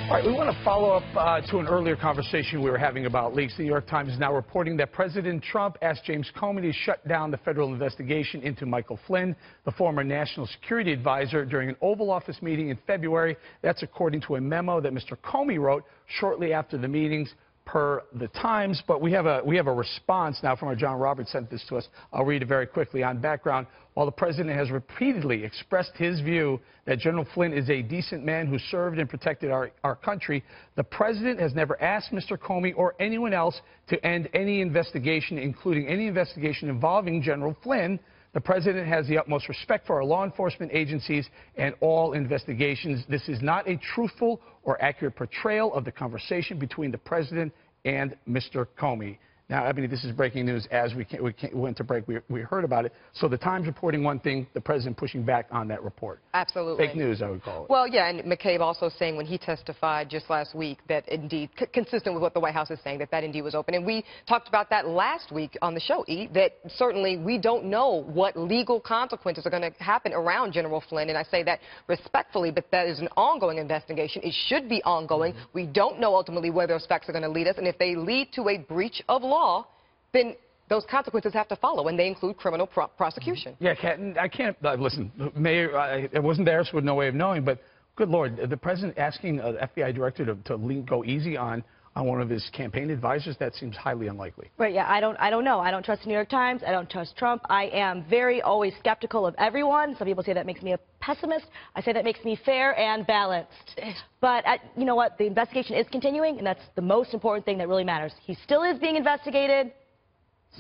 All right, we want to follow up to an earlier conversation we were having about leaks. The New York Times is now reporting that President Trump asked James Comey to shut down the federal investigation into Michael Flynn, the former national security advisor, during an Oval Office meeting in February. That's according to a memo that Mr. Comey wrote shortly after the meetings, per the Times. But we have a response now from our John Roberts sent this to us. I'll read it very quickly. On background, while the president has repeatedly expressed his view that General Flynn is a decent man who served and protected our country, the president has never asked Mr. Comey or anyone else to end any investigation, including any investigation involving General Flynn. The president has the utmost respect for our law enforcement agencies and all investigations. This is not a truthful or accurate portrayal of the conversation between the president and Mr. Comey. Now, I mean, this is breaking news. As we went to break, we heard about it. So the Times reporting one thing, the president pushing back on that report. Absolutely. Fake news, I would call it. Well, yeah, and McCabe also saying when he testified just last week that indeed, consistent with what the White House is saying, that indeed was open. And we talked about that last week on the show, that certainly we don't know what legal consequences are going to happen around General Flynn. And I say that respectfully, but that is an ongoing investigation. It should be ongoing. We don't know ultimately where those facts are going to lead us. And if they lead to a breach of law, then those consequences have to follow, and they include criminal prosecution. Yeah, I can't listen, Mayor, I wasn't there, so with no way of knowing, but good Lord, the president asking the FBI director to go easy on one of his campaign advisors, that seems highly unlikely. Right, yeah, I don't know. I don't trust the New York Times. I don't trust Trump. I am always skeptical of everyone. Some people say that makes me a pessimist. I say that makes me fair and balanced. But you know what? The investigation is continuing, and that's the most important thing that really matters. He still is being investigated.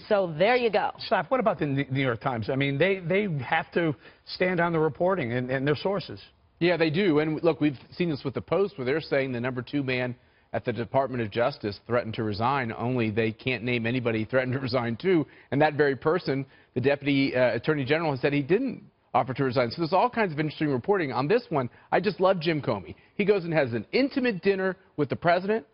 So there you go. Stop. What about the New York Times? I mean, they have to stand on the reporting and their sources. Yeah, they do. And look, we've seen this with the Post, where they're saying the #2 man at the Department of Justice threatened to resign, only they can't name anybody he threatened to resign to. And that very person, the Deputy Attorney General, has said he didn't offer to resign. So there's all kinds of interesting reporting. On this one, I just love Jim Comey. He goes and has an intimate dinner with the president,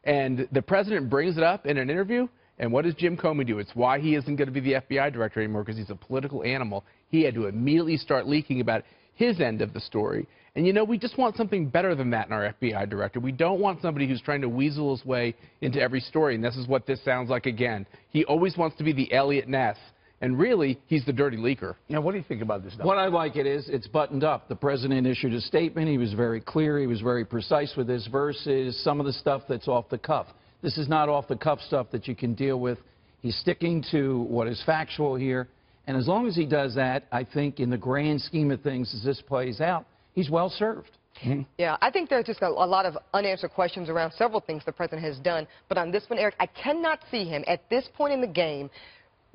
and the president brings it up in an interview. And what does Jim Comey do? It's why he isn't going to be the FBI director anymore, because he's a political animal. He had to immediately start leaking about his end of the story. And, you know, we just want something better than that in our FBI director. We don't want somebody who's trying to weasel his way into every story. And this is what this sounds like again. He always wants to be the Elliot Ness. And really, he's the dirty leaker. You know, what do you think about this, Doc? What I like it's buttoned up. The president issued a statement. He was very clear. He was very precise with this versus some of the stuff that's off the cuff. This is not off-the-cuff stuff that you can deal with. He's sticking to what is factual here. And as long as he does that, I think in the grand scheme of things, as this plays out, he's well served. Yeah, I think there's just a lot of unanswered questions around several things the president has done. But on this one, Eric, I cannot see him at this point in the game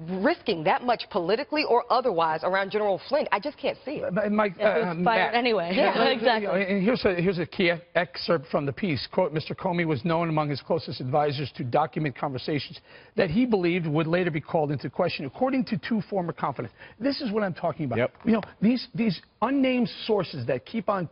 risking that much politically or otherwise around General Flynn. I just can't see it. Mike, Matt, anyway. Yeah, exactly. And here's a key excerpt from the piece. Quote, Mr. Comey was known among his closest advisors to document conversations that he believed would later be called into question, according to two former confidants. This is what I'm talking about. Yep. You know, these unnamed sources that keep on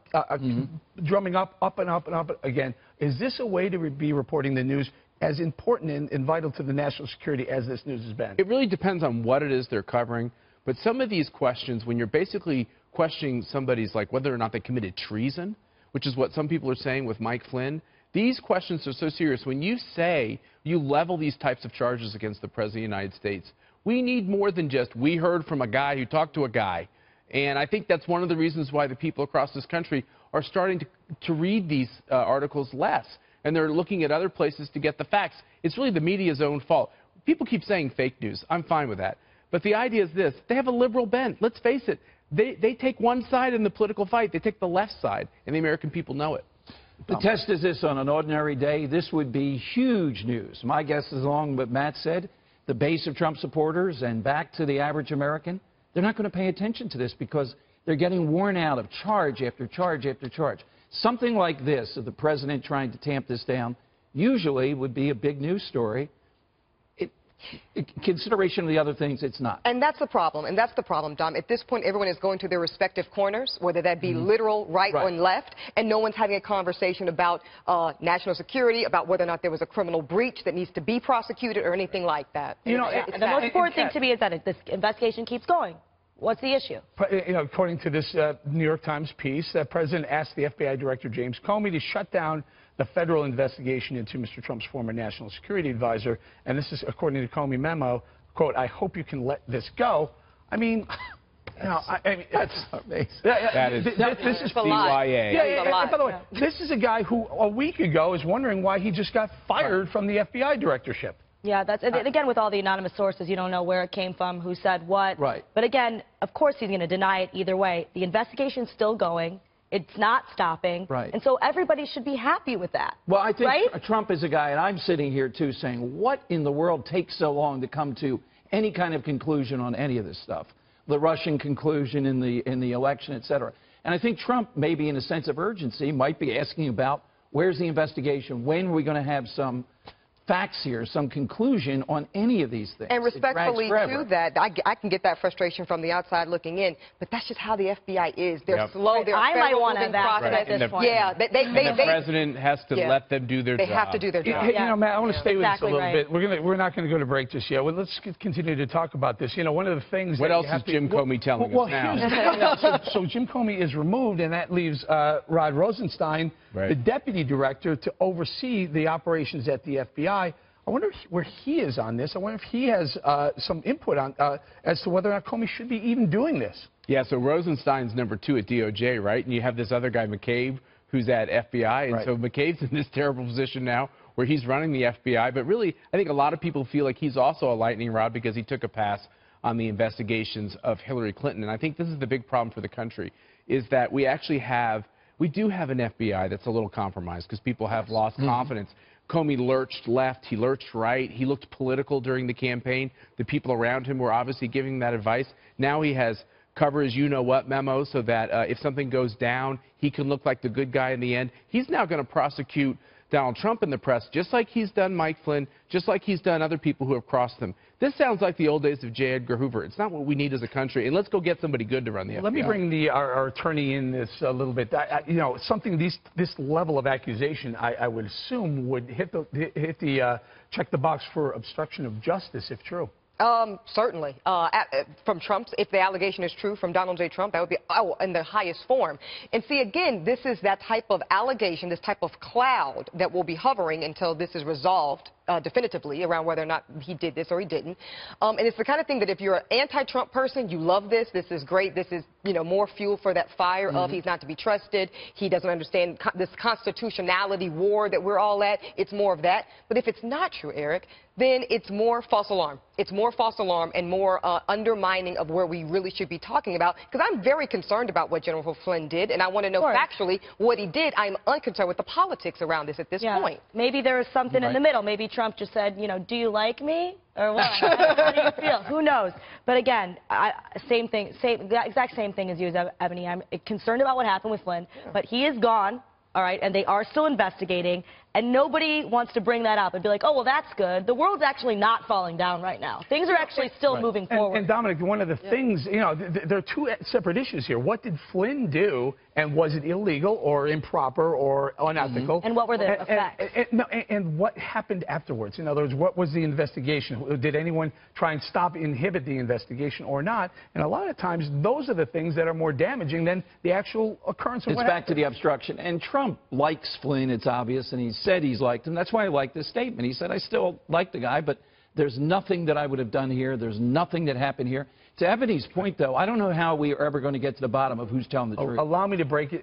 drumming up and up again. Is this a way to be reporting the news as important and vital to the national security as this news has been? It really depends on what it is they're covering. But some of these questions, when you're basically questioning somebody's, like, whether or not they committed treason, which is what some people are saying with Mike Flynn, these questions are so serious. When you say you level these types of charges against the President of the United States, we need more than just, we heard from a guy who talked to a guy. And I think that's one of the reasons why the people across this country are starting to read these articles less. And they're looking at other places to get the facts. It's really the media's own fault. People keep saying fake news. I'm fine with that. But the idea is this. They have a liberal bent. Let's face it. They take one side in the political fight. They take the left side. And the American people know it. The test is this: on an ordinary day, this would be huge news. My guess is along what Matt said, the base of Trump supporters and back to the average American, they're not going to pay attention to this because they're getting worn out of charge after charge after charge. Something like this, of the president trying to tamp this down, usually would be a big news story. In consideration of the other things, it's not. And that's the problem. And that's the problem, Dom. At this point, everyone is going to their respective corners, whether that be literal right or left, and no one's having a conversation about national security, about whether or not there was a criminal breach that needs to be prosecuted or anything like that. You know, the most important thing to me is that this investigation keeps going. What's the issue? According to this New York Times piece, the president asked the FBI Director James Comey to shut down the federal investigation into Mr. Trump's former national security advisor. And this is, according to the Comey memo, quote, "I hope you can let this go." I mean, that's amazing. That is this is CYA. Yeah, by the way, this is a guy who a week ago is wondering why he just got fired from the FBI directorship. Yeah, and again, with all the anonymous sources, you don't know where it came from, who said what. Right. But again, of course he's going to deny it either way. The investigation's still going. It's not stopping. Right. And so everybody should be happy with that. Well, I think right? Trump is a guy, and I'm sitting here, too, saying, what in the world takes so long to come to any kind of conclusion on any of this stuff? The Russian conclusion in the election, et cetera. And I think Trump, maybe in a sense of urgency, might be asking about where's the investigation? When are we going to have some facts here, some conclusion on any of these things? And respectfully to that, I can get that frustration from the outside looking in, but that's just how the FBI is. They're slow. They're I might want to process at this point. Yeah, the president has to let them do their job. They have to do their job. You know, Matt, I want to stay with this a little right. bit. We're not going to go to break just yet. Well, let's continue to talk about this. You know, one of the things. What else is Jim Comey telling us now? So Jim Comey is removed, and that leaves Rod Rosenstein, the deputy director, to oversee the operations at the FBI. I wonder where he is on this. I wonder if he has some input on as to whether or not Comey should be even doing this. Yeah, so Rosenstein's #2 at DOJ, right? And you have this other guy, McCabe, who's at FBI. And so McCabe's in this terrible position now where he's running the FBI. But really, I think a lot of people feel like he's also a lightning rod because he took a pass on the investigations of Hillary Clinton. And I think this is the big problem for the country, is that we do have an FBI that's a little compromised because people have lost confidence. Comey lurched left, he lurched right, he looked political during the campaign. The people around him were obviously giving him that advice. Now he has cover his you-know-what memo so that if something goes down, he can look like the good guy in the end. He's now going to prosecute Donald Trump in the press, just like he's done Mike Flynn, just like he's done other people who have crossed him. This sounds like the old days of J. Edgar Hoover. It's not what we need as a country. And let's go get somebody good to run the FBI. Let me bring our attorney in this a little bit. You know, this level of accusation, I would assume, would check the box for obstruction of justice if true. Certainly. From Trump's, if the allegation is true from Donald J. Trump, that would be in the highest form. And see, again, this is that type of allegation, this type of cloud that will be hovering until this is resolved definitively around whether or not he did this or he didn't. And it's the kind of thing that if you're an anti-Trump person, you love this. This is great. This is, you know, more fuel for that fire of he's not to be trusted. He doesn't understand this constitutionality war that we're all at. It's more of that. But if it's not true, Eric, then it's more false alarm. It's more false alarm and more undermining of where we really should be talking about. Because I'm very concerned about what General Flynn did, and I want to know factually what he did. I'm unconcerned with the politics around this at this point. Maybe there was something in the middle. Maybe Trump just said, you know, do you like me? Or what? How do you feel? Who knows? But again, the exact same thing as you, Ebony. I'm concerned about what happened with Flynn, but he is gone. All right, and they are still investigating, and nobody wants to bring that up and be like, oh, well, that's good. The world's actually not falling down right now. Things are actually still moving forward. And Dominic, one of the things, you know, there are two separate issues here. What did Flynn do, and was it illegal or improper or unethical? And what were the effects? And what happened afterwards? In other words, what was the investigation? Did anyone try and inhibit the investigation or not? And a lot of times, those are the things that are more damaging than the actual occurrence of what happened. It's back to the obstruction. And Trump likes Flynn, it's obvious, and he said he's liked him. That's why I like this statement. He said, I still like the guy, but there's nothing that I would have done here. There's nothing that happened here. To Ebony's point, though, I don't know how we are ever going to get to the bottom of who's telling the truth. Allow me to break it.